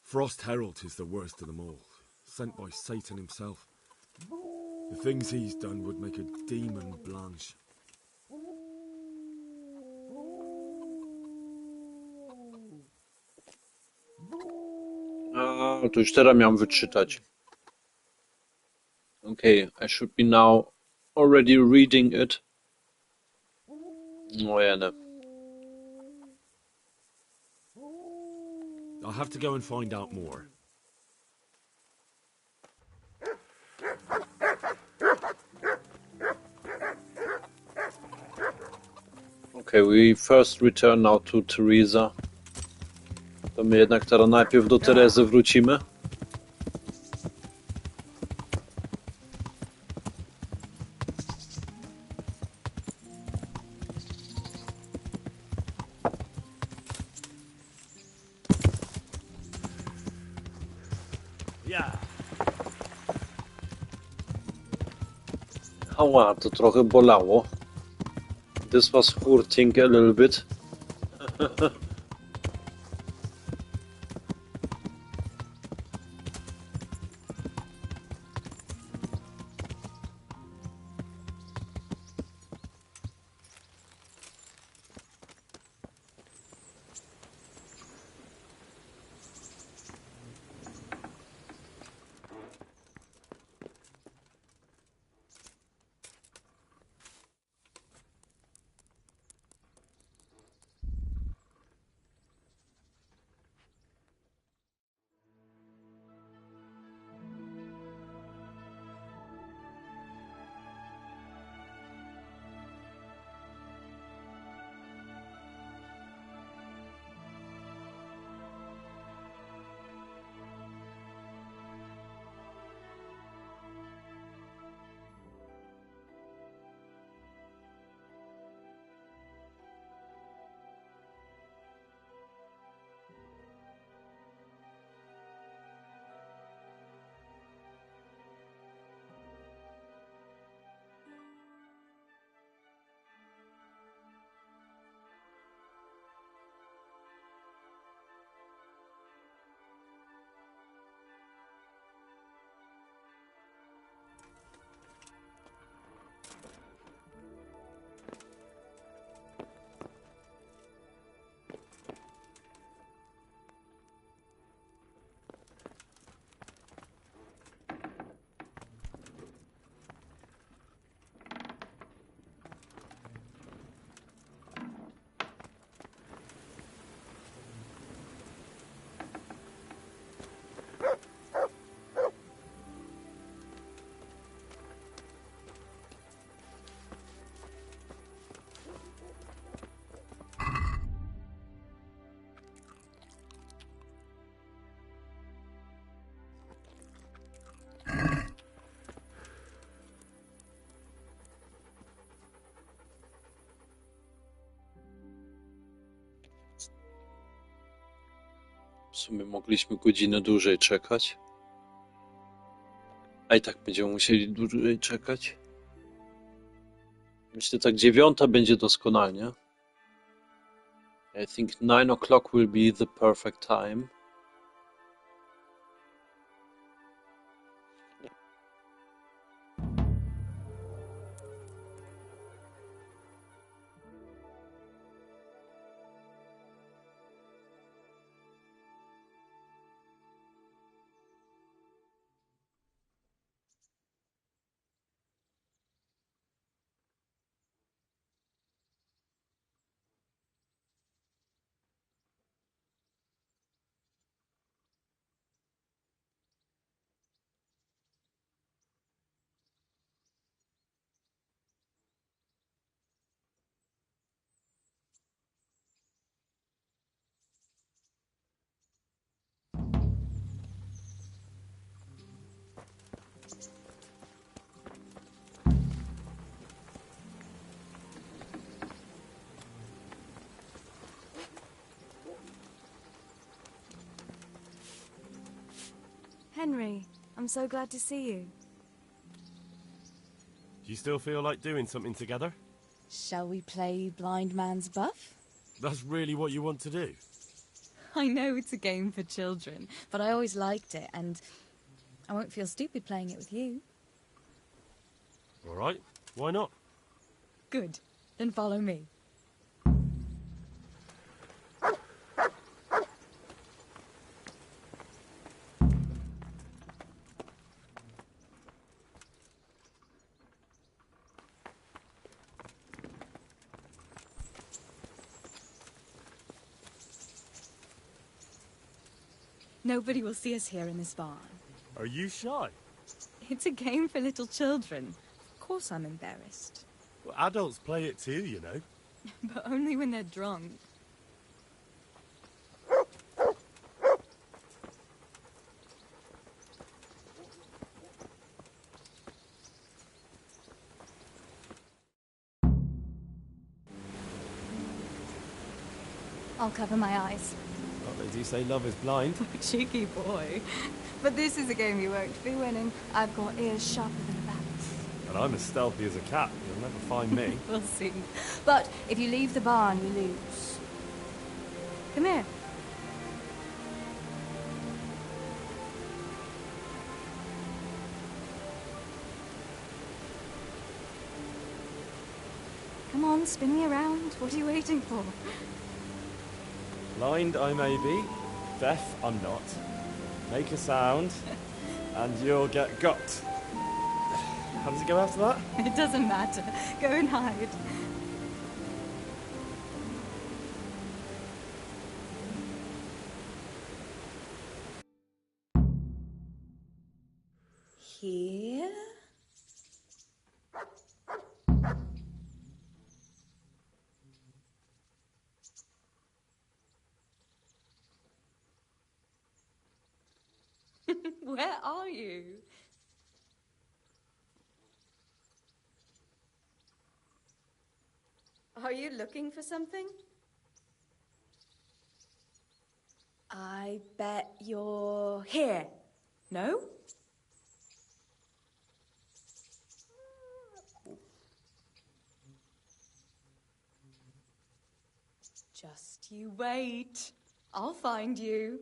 Frost Herald is the worst of them all, sent by Satan himself. The things he's done would make a demon blanch. To już teraz miałem wyczytać. Okay, I should be now already reading it. No ja nie. I'll have to go and find out more. Okay, we first return now to Teresa. To my jednak teraz najpierw do Terezy wrócimy. Ała, to trochę bolało. This was hurting a little bit. W sumie mogliśmy godzinę dłużej czekać. A i tak będziemy musieli dłużej czekać. Myślę, tak 9 będzie doskonalnie. I think 9 o'clock will be the perfect time. Henry, I'm so glad to see you. Do you still feel like doing something together? Shall we play Blind Man's Buff? That's really what you want to do? I know it's a game for children, but I always liked it, and I won't feel stupid playing it with you. All right, why not? Good. Then follow me. Nobody will see us here in this barn. Are you shy? It's a game for little children. Of course I'm embarrassed. Well, adults play it too, you know. But only when they're drunk. I'll cover my eyes. Well, they do say love is blind. Cheeky boy. But this is a game you won't be winning. I've got ears sharper than a bat's. And I'm as stealthy as a cat. You'll never find me. We'll see. But if you leave the barn, you lose. Come here. Come on, spin me around. What are you waiting for? Blind I may be, deaf I'm not. Make a sound, and you'll get got. How does it go after that? It doesn't matter. Go and hide. Here. Where are you? Are you looking for something? I bet you're here. No? Just you wait. I'll find you.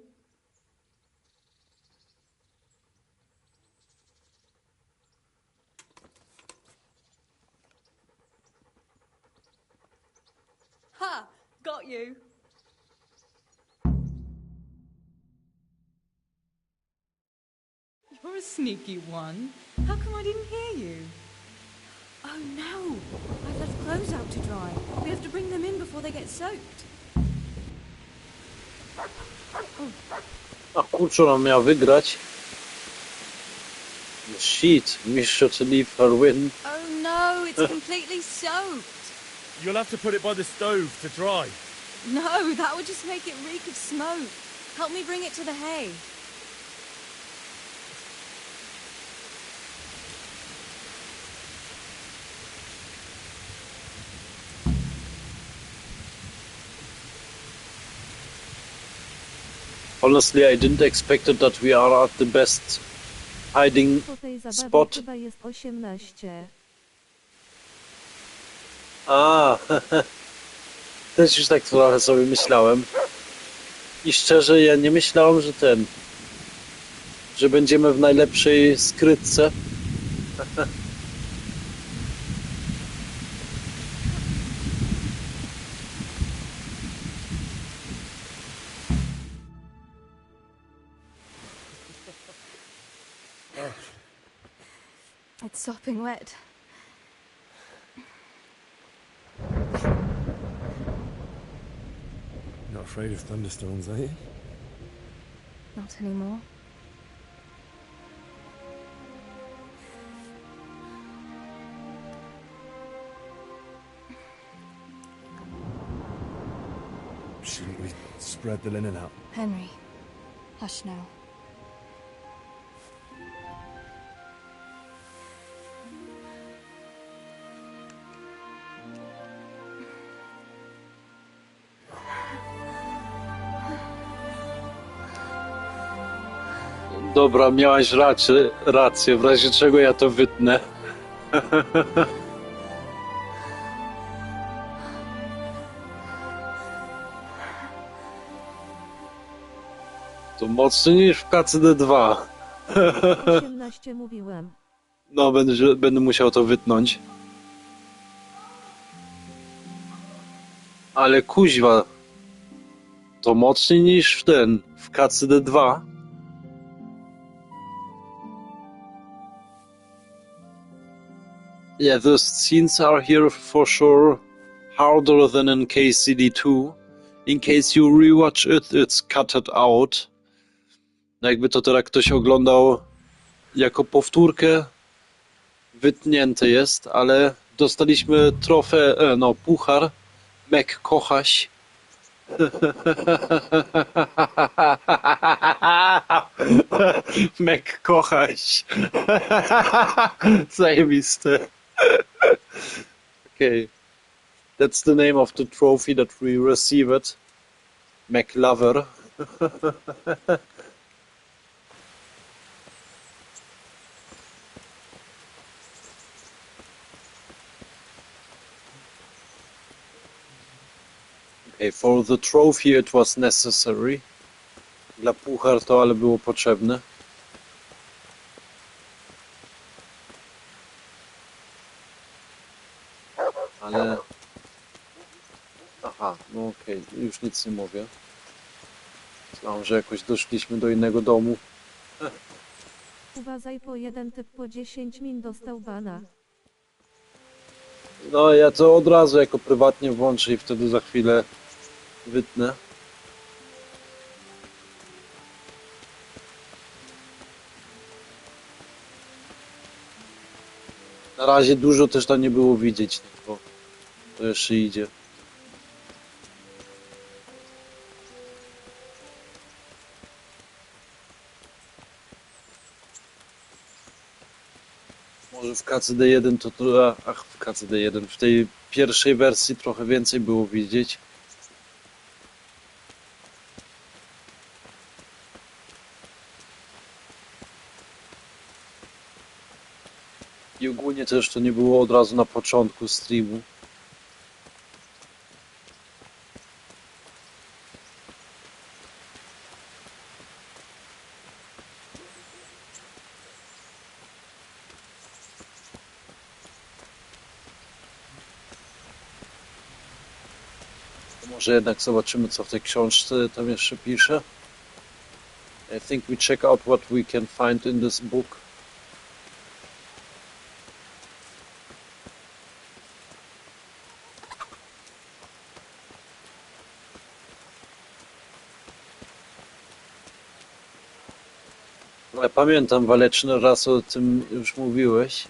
Ha! Got you. You're a sneaky one. How come I didn't hear you? Oh no! I've left clothes out to dry. We have to bring them in before they get soaked. A kurczę, ona miała wygrać. Shit, mistrz to leave her win. Oh no, it's completely soaked. You'll have to put it by the stove to dry. No, that would just make it reek of smoke. Help me bring it to the hay. Honestly, I didn't expect it that we are at the best hiding Po tej zabawie spot. chyba jest 18. A, też już tak trochę sobie myślałem. I szczerze, ja nie myślałem, że będziemy w najlepszej skrytce. It's sopping wet. Not afraid of thunderstorms, are you? Not anymore. Shouldn't we spread the linen out? Henry, hush now. Dobra, miałaś rację, w razie czego ja to wytnę. To mocniej niż w KCD 2. 18 mówiłem. No, będę musiał to wytnąć. Ale kuźwa, to mocniej niż w KCD 2. Yeah, the scenes are here for sure harder than in KCD 2. In case you rewatch it, it's cutted out. No jakby to teraz ktoś oglądał jako powtórkę, wytnięte jest, ale dostaliśmy puchar. Mac kochaś. Mac kochaś. Zajebiste. Okay. That's the name of the trophy that we received. Mac lover. Okay, for the trophy it was necessary. Dla puchar to ale było potrzebne. Ale... Aha, no okej, już nic nie mówię. Myślałem, że jakoś doszliśmy do innego domu. Uważaj, po jeden typ po 10 min dostał bana. No ja to od razu jako prywatnie włączę i wtedy za chwilę wytnę. Na razie dużo też tam nie było widzieć, bo to jeszcze idzie. Może w KCD1 w KCD1, w tej pierwszej wersji trochę więcej było widzieć. I ogólnie też to nie było od razu na początku streamu. Może jednak zobaczymy, co w tej książce tam jeszcze pisze. I think we check out what we can find in this book. Ja pamiętam, Waleczny, raz o tym już mówiłeś.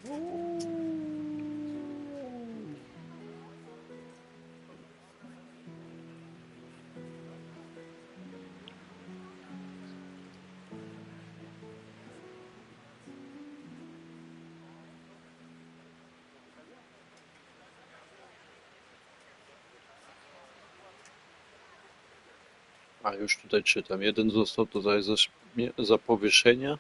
A już tutaj czytam. Jeden został tutaj za powieszenie.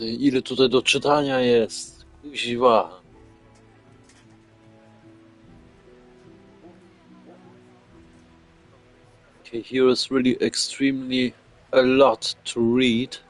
Ile tutaj do czytania jest? Kuźwa. Okay, here is really extremely a lot to read.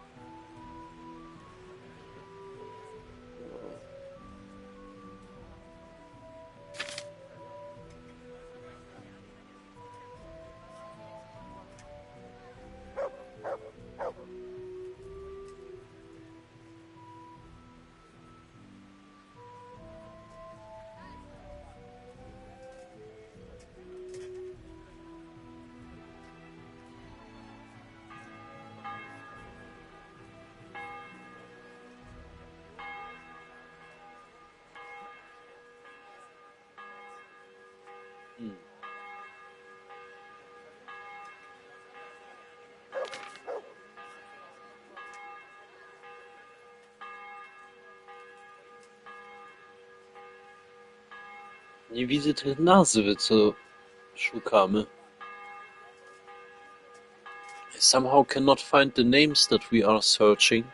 Nie widzę tych nazwy, co szukamy. I somehow cannot find the names that we are searching.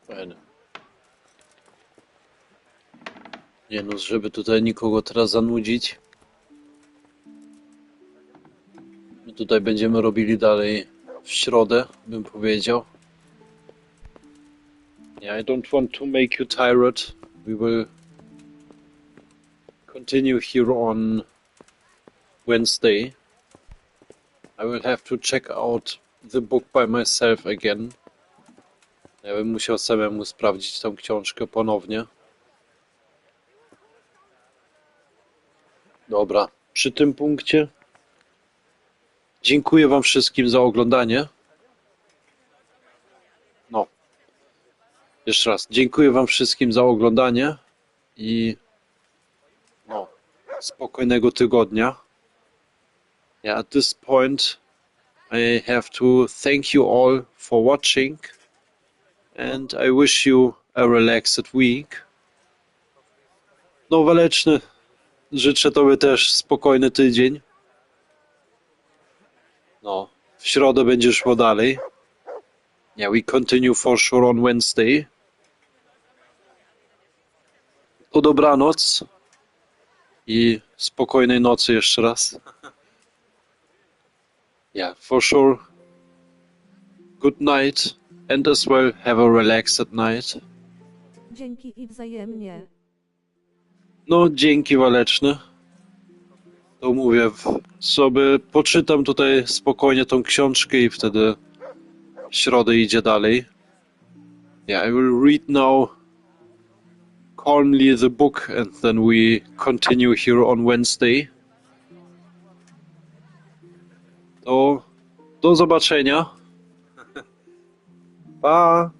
Fajne. Nie no, żeby tutaj nikogo teraz zanudzić. My tutaj będziemy robili dalej w środę, bym powiedział. Yeah, I don't want to make you tired. We will continue here on Wednesday. I will have to check out the book by myself again. Ja bym musiał samemu sprawdzić tą książkę ponownie. Dobra, przy tym punkcie dziękuję wam wszystkim za oglądanie. Jeszcze raz dziękuję wam wszystkim za oglądanie i no, spokojnego tygodnia. Yeah, at this point I have to thank you all for watching and I wish you a relaxed week. No Waleczny, życzę tobie też spokojny tydzień. No, w środę będzie szło dalej. Yeah, we continue for sure on Wednesday. To dobranoc i spokojnej nocy jeszcze raz. Yeah, for sure. Good night and as well have a relaxed night. Dzięki i wzajemnie. No, dzięki Waleczny. To mówię, sobie poczytam tutaj spokojnie tą książkę i wtedy w środę idzie dalej. Yeah, I will read now calmly the book and then we continue here on Wednesday. To do zobaczenia. Pa!